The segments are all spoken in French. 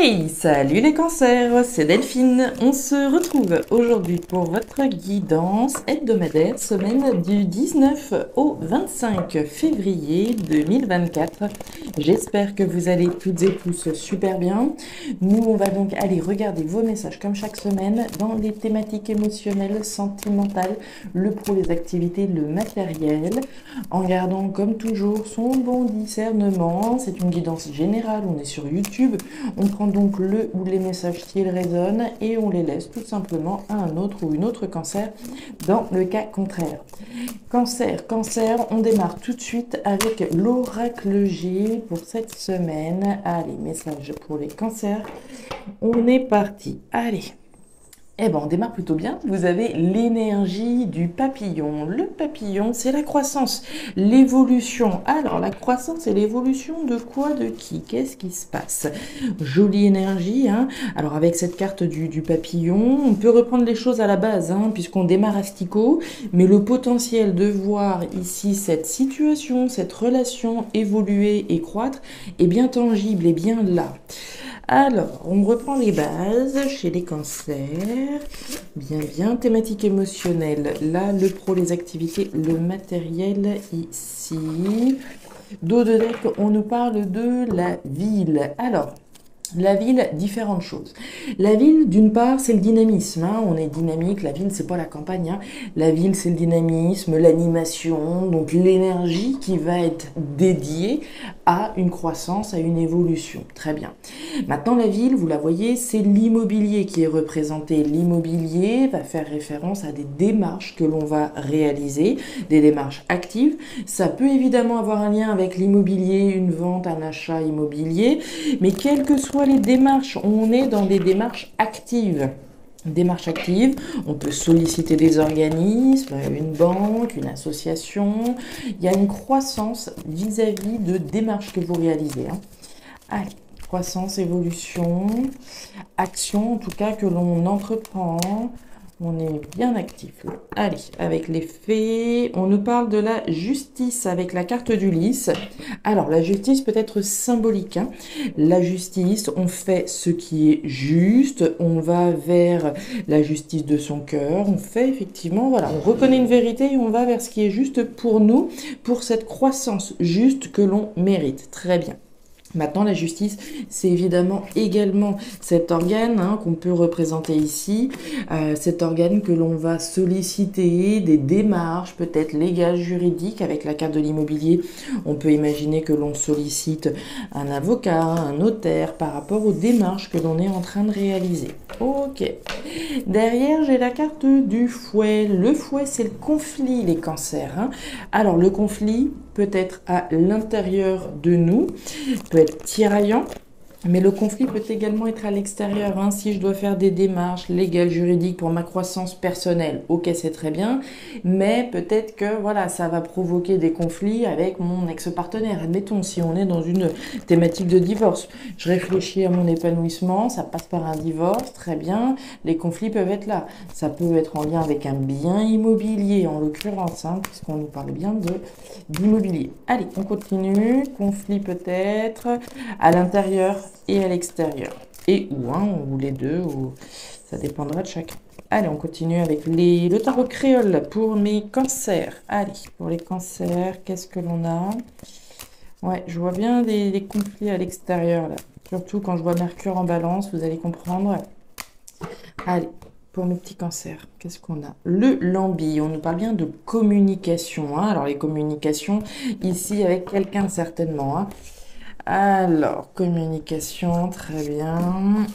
Hey, salut les cancers, c'est Delphine. On se retrouve aujourd'hui pour votre guidance hebdomadaire, semaine du 19 au 25 février 2024. J'espère que vous allez toutes et tous super bien. Nous, on va donc aller regarder vos messages comme chaque semaine dans les thématiques émotionnelles, sentimentales, le pro, les activités, le matériel, en gardant comme toujours son bon discernement. C'est une guidance générale, on est sur YouTube. On prend donc le ou les messages qui résonnent et on les laisse tout simplement à un autre ou une autre cancer dans le cas contraire. Cancer, on démarre tout de suite avec l'oracle G pour cette semaine. Allez, message pour les cancers. On est parti. Allez. Eh ben, on démarre plutôt bien. Vous avez l'énergie du papillon. Le papillon, c'est la croissance, l'évolution. Alors, la croissance et l'évolution de quoi, de qui? Qu'est-ce qui se passe? Jolie énergie, hein. Alors, avec cette carte du papillon, on peut reprendre les choses à la base, hein, puisqu'on démarre asticot, mais le potentiel de voir ici cette situation, cette relation évoluer et croître est bien tangible et bien là. Alors, on reprend les bases chez les cancers. Bien, thématique émotionnelle. Là, le pro, les activités, le matériel ici. Dos de deck, on nous parle de la ville. Alors, la ville, différentes choses. La ville, d'une part, c'est le dynamisme, hein. On est dynamique, la ville, c'est pas la campagne, hein. La ville, c'est le dynamisme, l'animation, donc l'énergie qui va être dédiée à une croissance, à une évolution. Très bien. Maintenant, la ville, vous la voyez, c'est l'immobilier qui est représenté. L'immobilier va faire référence à des démarches que l'on va réaliser, des démarches actives. Ça peut évidemment avoir un lien avec l'immobilier, une vente, un achat immobilier, mais quel que soit les démarches, on est dans des démarches actives. Démarche active, on peut solliciter des organismes, une banque, une association. Il y a une croissance vis-à-vis de démarches que vous réalisez, hein. Allez, croissance, évolution, action en tout cas que l'on entreprend. On est bien actif là. Allez, avec les faits, on nous parle de la justice avec la carte d'Ulysse. Alors, la justice peut être symbolique, hein. La justice, on fait ce qui est juste, on va vers la justice de son cœur, on fait effectivement, voilà, on reconnaît une vérité et on va vers ce qui est juste pour nous, pour cette croissance juste que l'on mérite. Très bien. Maintenant, la justice, c'est évidemment également cet organe, hein, qu'on peut représenter ici, cet organe que l'on va solliciter, des démarches peut-être légales, juridiques. Avec la carte de l'immobilier, on peut imaginer que l'on sollicite un avocat, un notaire par rapport aux démarches que l'on est en train de réaliser. Ok. Derrière, j'ai la carte du fouet. Le fouet, c'est le conflit, les cancers, hein. Alors, le conflit peut être à l'intérieur de nous, peut être tiraillant, mais le conflit peut également être à l'extérieur, hein. Si je dois faire des démarches légales, juridiques pour ma croissance personnelle, ok, c'est très bien, mais peut-être que voilà, ça va provoquer des conflits avec mon ex-partenaire. Admettons, si on est dans une thématique de divorce, je réfléchis à mon épanouissement, ça passe par un divorce, très bien, les conflits peuvent être là. Ça peut être en lien avec un bien immobilier, en l'occurrence, hein, puisqu'on nous parle bien d'immobilier. Allez, on continue, conflit peut-être à l'intérieur et à l'extérieur, et ou un, ou les deux, ou ça dépendra de chacun. Allez, on continue avec le tarot créole pour mes cancers. Allez, pour les cancers, qu'est-ce que l'on a? Ouais, je vois bien des conflits à l'extérieur, là. Surtout quand je vois Mercure en balance, vous allez comprendre. Allez, pour mes petits cancers, qu'est-ce qu'on a? Le lambi, on nous parle bien de communication, hein. Alors, les communications, ici, avec quelqu'un, certainement, hein. Alors, communication, très bien.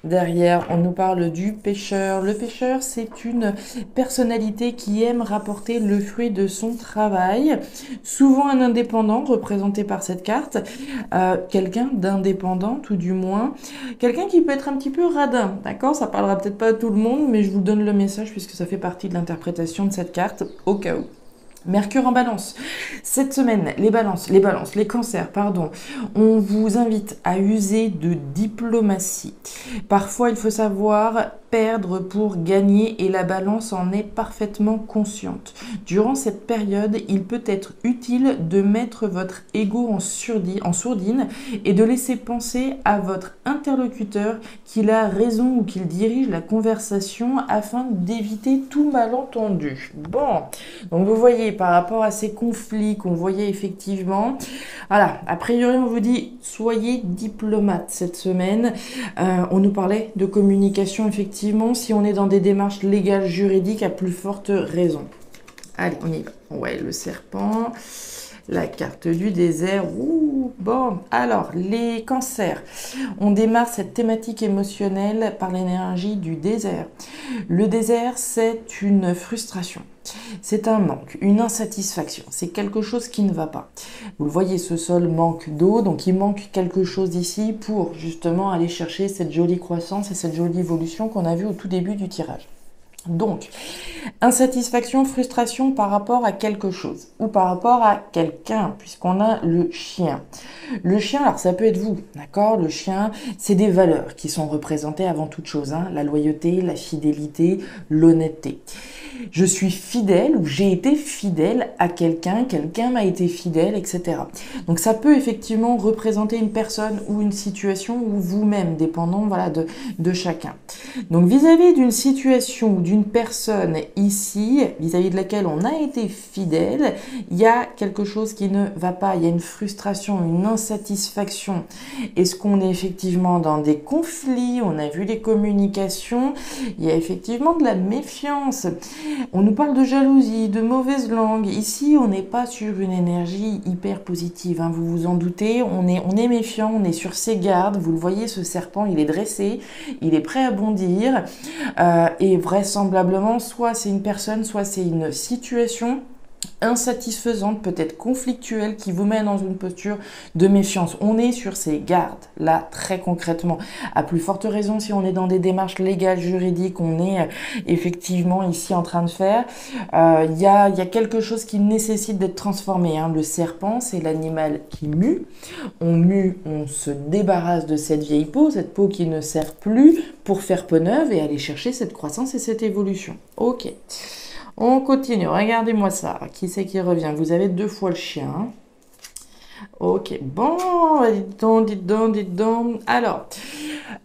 Derrière, on nous parle du pêcheur. Le pêcheur, c'est une personnalité qui aime rapporter le fruit de son travail. Souvent un indépendant, représenté par cette carte. Quelqu'un d'indépendant, tout du moins. Quelqu'un qui peut être un petit peu radin, d'accord? Ça parlera peut-être pas à tout le monde, mais je vous donne le message puisque ça fait partie de l'interprétation de cette carte, au cas où. Mercure en balance. Cette semaine, les cancers, pardon, on vous invite à user de diplomatie. Parfois, il faut savoir perdre pour gagner et la balance en est parfaitement consciente. Durant cette période, il peut être utile de mettre votre ego en sourdine et de laisser penser à votre interlocuteur qu'il a raison ou qu'il dirige la conversation afin d'éviter tout malentendu. Bon, donc vous voyez, par rapport à ces conflits qu'on voyait effectivement, voilà, a priori on vous dit soyez diplomate cette semaine. On nous parlait de communication effectivement, si on est dans des démarches légales, juridiques, à plus forte raison. Allez, on y va. Ouais, le serpent, la carte du désert. Ouh, bon, alors, les cancers. On démarre cette thématique émotionnelle par l'énergie du désert. Le désert, c'est une frustration. C'est un manque, une insatisfaction. C'est quelque chose qui ne va pas. Vous le voyez, ce sol manque d'eau, donc il manque quelque chose ici pour justement aller chercher cette jolie croissance et cette jolie évolution qu'on a vue au tout début du tirage. Donc, insatisfaction, frustration par rapport à quelque chose ou par rapport à quelqu'un, puisqu'on a le chien. Le chien, alors ça peut être vous, d'accord? Le chien, c'est des valeurs qui sont représentées avant toute chose, hein, la loyauté, la fidélité, l'honnêteté. Je suis fidèle ou j'ai été fidèle à quelqu'un, quelqu'un m'a été fidèle, etc. Donc ça peut effectivement représenter une personne ou une situation ou vous-même, dépendant voilà, de chacun. Donc vis-à-vis d'une situation ou d'une personne ici, vis-à-vis de laquelle on a été fidèle, il y a quelque chose qui ne va pas, il y a une frustration, une insatisfaction. Est-ce qu'on est effectivement dans des conflits? On a vu les communications, il y a effectivement de la méfiance. On nous parle de jalousie, de mauvaise langue. Ici, on n'est pas sur une énergie hyper positive, hein, vous vous en doutez. On est méfiant, on est sur ses gardes. Vous le voyez, ce serpent, il est dressé, il est prêt à bondir. Et vraisemblablement, soit c'est une personne, soit c'est une situation insatisfaisante, peut-être conflictuelle, qui vous met dans une posture de méfiance. On est sur ses gardes, là, très concrètement. À plus forte raison, si on est dans des démarches légales, juridiques, on est effectivement ici en train de faire. Il y a quelque chose qui nécessite d'être transformé, hein. Le serpent, c'est l'animal qui mue. On mue, on se débarrasse de cette vieille peau, cette peau qui ne sert plus, pour faire peau neuve et aller chercher cette croissance et cette évolution. Ok. On continue, regardez-moi ça. Qui c'est qui revient? Vous avez 2 fois le chien. Ok, bon, dites donc. Alors,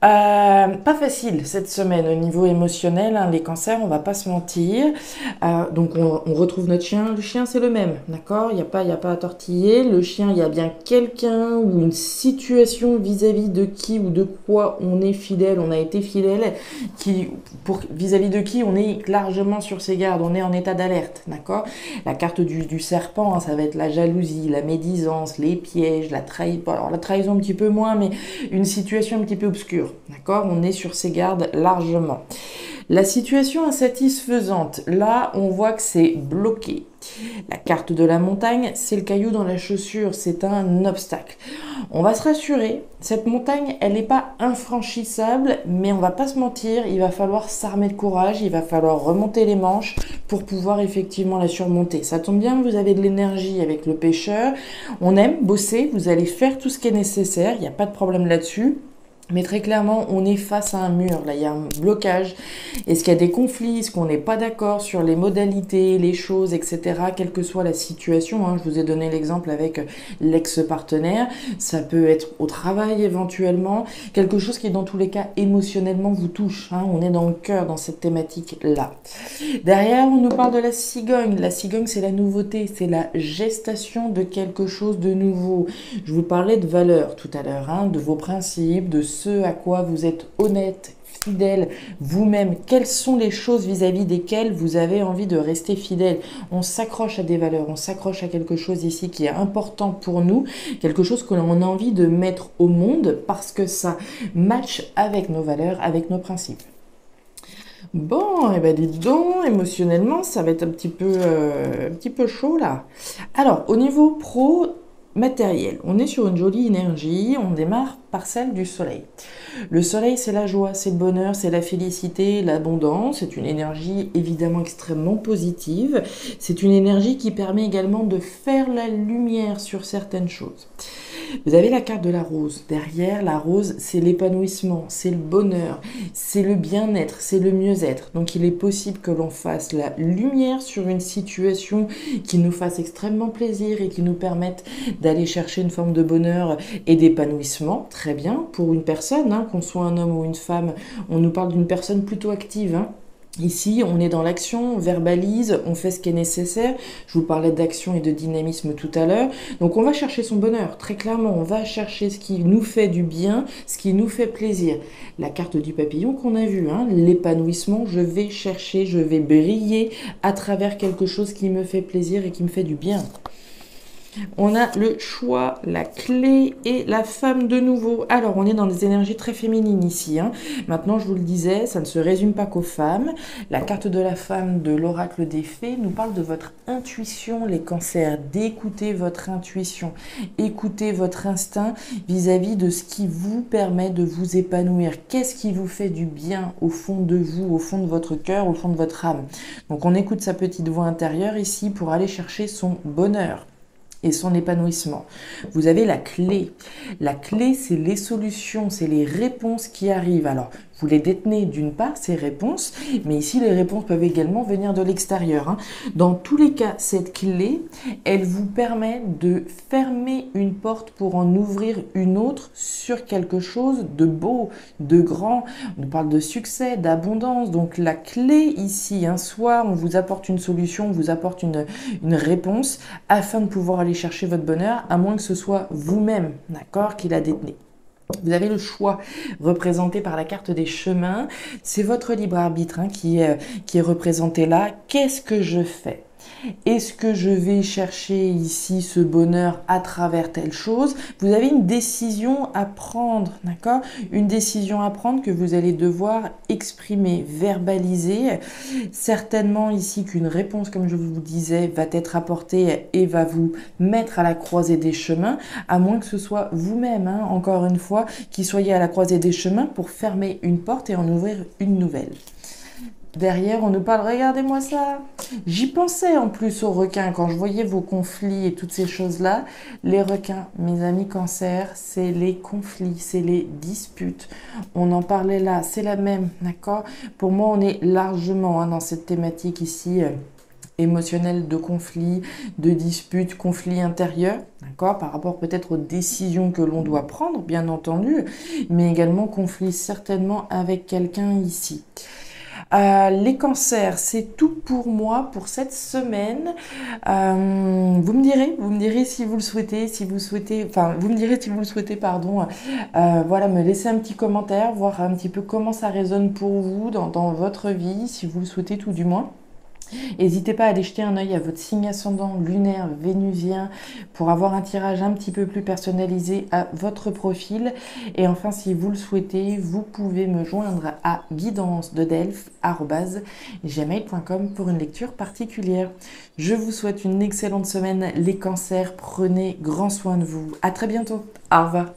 pas facile cette semaine au niveau émotionnel, hein, les cancers, on va pas se mentir. Donc on retrouve notre chien. Le chien, c'est le même, d'accord? Il n'y a pas à tortiller. Le chien, il y a bien quelqu'un ou une situation vis-à-vis de qui ou de quoi on est fidèle, on a été fidèle, vis-à-vis de qui on est largement sur ses gardes, on est en état d'alerte, d'accord? La carte du serpent, hein, ça va être la jalousie, la médisance, les pièges, la trahison, alors la trahison un petit peu moins, mais une situation un petit peu obscure, d'accord? On est sur ses gardes largement. La situation insatisfaisante, là, on voit que c'est bloqué. La carte de la montagne, c'est le caillou dans la chaussure, c'est un obstacle. On va se rassurer, cette montagne, elle n'est pas infranchissable, mais on va pas se mentir, il va falloir s'armer de courage, il va falloir remonter les manches pour pouvoir effectivement la surmonter. Ça tombe bien, vous avez de l'énergie avec le pêcheur, on aime bosser, vous allez faire tout ce qui est nécessaire, il n'y a pas de problème là-dessus. Mais très clairement, on est face à un mur, là il y a un blocage. Est-ce qu'il y a des conflits? Est-ce qu'on n'est pas d'accord sur les modalités, les choses, etc. Quelle que soit la situation, hein. Je vous ai donné l'exemple avec l'ex-partenaire. Ça peut être au travail éventuellement. Quelque chose qui dans tous les cas émotionnellement vous touche, hein. On est dans le cœur dans cette thématique-là. Derrière, on nous parle de la cigogne. La cigogne, c'est la nouveauté, c'est la gestation de quelque chose de nouveau. Je vous parlais de valeurs tout à l'heure, hein, de vos principes, de ce à quoi vous êtes honnête, fidèle vous-même. Quelles sont les choses vis-à-vis desquelles vous avez envie de rester fidèle? On s'accroche à des valeurs, on s'accroche à quelque chose ici qui est important pour nous, quelque chose que l'on a envie de mettre au monde parce que ça match avec nos valeurs, avec nos principes. Bon, et ben dites donc, émotionnellement, ça va être un petit peu chaud là. Alors, au niveau pro, matériel. On est sur une jolie énergie, on démarre par celle du soleil. Le soleil, c'est la joie, c'est le bonheur, c'est la félicité, l'abondance. C'est une énergie évidemment extrêmement positive. C'est une énergie qui permet également de faire la lumière sur certaines choses. Vous avez la carte de la rose. Derrière, la rose, c'est l'épanouissement, c'est le bonheur, c'est le bien-être, c'est le mieux-être. Donc il est possible que l'on fasse la lumière sur une situation qui nous fasse extrêmement plaisir et qui nous permette d'aller chercher une forme de bonheur et d'épanouissement. Très bien, pour une personne, hein, qu'on soit un homme ou une femme, on nous parle d'une personne plutôt active, hein. Ici, on est dans l'action, on verbalise, on fait ce qui est nécessaire. Je vous parlais d'action et de dynamisme tout à l'heure. Donc on va chercher son bonheur, très clairement. On va chercher ce qui nous fait du bien, ce qui nous fait plaisir. La carte du papillon qu'on a vue, hein, l'épanouissement, je vais chercher, je vais briller à travers quelque chose qui me fait plaisir et qui me fait du bien. On a le choix, la clé et la femme de nouveau. Alors, on est dans des énergies très féminines ici, hein. Maintenant, je vous le disais, ça ne se résume pas qu'aux femmes. La carte de la femme de l'oracle des fées nous parle de votre intuition, les cancers, d'écouter votre intuition, écouter votre instinct vis-à-vis de ce qui vous permet de vous épanouir. Qu'est-ce qui vous fait du bien au fond de vous, au fond de votre cœur, au fond de votre âme. Donc, on écoute sa petite voix intérieure ici pour aller chercher son bonheur et son épanouissement. Vous avez la clé. La clé, c'est les solutions, c'est les réponses qui arrivent. Alors, vous les détenez d'une part, ces réponses, mais ici, les réponses peuvent également venir de l'extérieur, hein. Dans tous les cas, cette clé, elle vous permet de fermer une porte pour en ouvrir une autre sur quelque chose de beau, de grand. On parle de succès, d'abondance. Donc, la clé ici, hein, soit on vous apporte une solution, on vous apporte une réponse afin de pouvoir aller chercher votre bonheur, à moins que ce soit vous-même, d'accord, qui la détenez. Vous avez le choix représenté par la carte des chemins. C'est votre libre arbitre, hein, qui est représenté là. Qu'est-ce que je fais ? Est-ce que je vais chercher ici ce bonheur à travers telle chose? Vous avez une décision à prendre, d'accord? Une décision à prendre que vous allez devoir exprimer, verbaliser. Certainement ici qu'une réponse, comme je vous disais, va être apportée et va vous mettre à la croisée des chemins, à moins que ce soit vous-même, hein, encore une fois, qui soyez à la croisée des chemins pour fermer une porte et en ouvrir une nouvelle. Derrière, on nous parle, regardez-moi ça. J'y pensais en plus aux requins quand je voyais vos conflits et toutes ces choses-là. Les requins, mes amis cancer, c'est les conflits, c'est les disputes. On en parlait là, c'est la même, d'accord? Pour moi, on est largement, hein, dans cette thématique ici émotionnelle de conflits, de disputes, conflits intérieurs, d'accord? Par rapport peut-être aux décisions que l'on doit prendre, bien entendu, mais également conflits certainement avec quelqu'un ici. Les cancers, c'est tout pour moi pour cette semaine. Vous me direz si vous le souhaitez, vous me direz si vous le souhaitez, pardon. Voilà, me laisser un petit commentaire, voir un petit peu comment ça résonne pour vous dans votre vie, si vous le souhaitez tout du moins. N'hésitez pas à aller jeter un œil à votre signe ascendant lunaire vénusien pour avoir un tirage un petit peu plus personnalisé à votre profil. Et enfin, si vous le souhaitez, vous pouvez me joindre à guidancededelphes@gmail.com pour une lecture particulière. Je vous souhaite une excellente semaine, les cancers. Prenez grand soin de vous. À très bientôt. Au revoir.